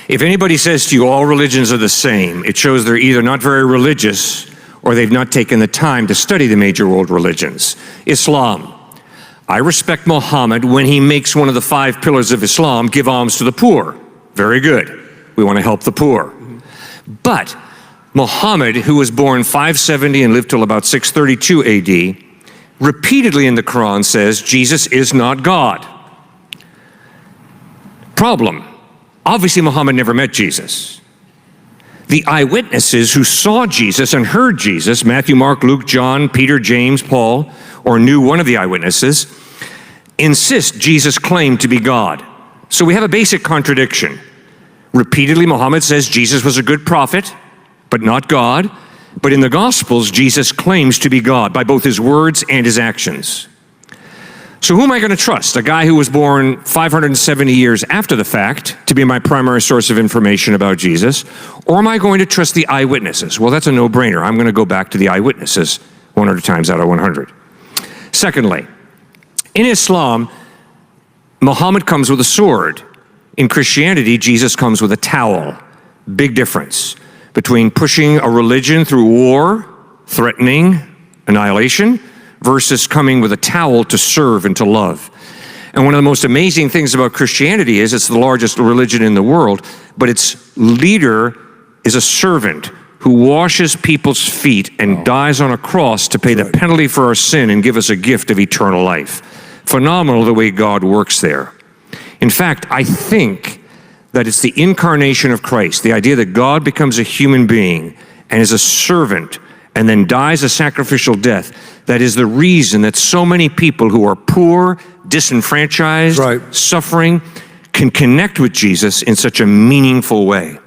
If anybody says to you all religions are the same, it shows they're either not very religious or they've not taken the time to study the major world religions. Islam. I respect Muhammad when he makes one of the 5 pillars of Islam, give alms to the poor. Very good. We want to help the poor. But Muhammad, who was born 570 and lived till about 632 AD, repeatedly in the Quran says Jesus is not God. Problem. Obviously, Muhammad never met Jesus. The eyewitnesses who saw Jesus and heard Jesus, Matthew, Mark, Luke, John, Peter, James, Paul, or knew one of the eyewitnesses, insist Jesus claimed to be God. So we have a basic contradiction. Repeatedly, Muhammad says Jesus was a good prophet, but not God. But in the Gospels, Jesus claims to be God by both his words and his actions. So who am I going to trust? A guy who was born 570 years after the fact to be my primary source of information about Jesus? Or am I going to trust the eyewitnesses? Well, that's a no-brainer. I'm going to go back to the eyewitnesses 100 times out of 100. Secondly, in Islam, Muhammad comes with a sword. In Christianity, Jesus comes with a towel. Big difference between pushing a religion through war, threatening annihilation, versus coming with a towel to serve and to love. And one of the most amazing things about Christianity is it's the largest religion in the world, but its leader is a servant who washes people's feet and dies on a cross to pay the penalty for our sin and give us a gift of eternal life. Phenomenal the way God works there. In fact, I think that it's the incarnation of Christ, the idea that God becomes a human being and is a servant and then dies a sacrificial death, that is the reason that so many people who are poor, disenfranchised, suffering, can connect with Jesus in such a meaningful way.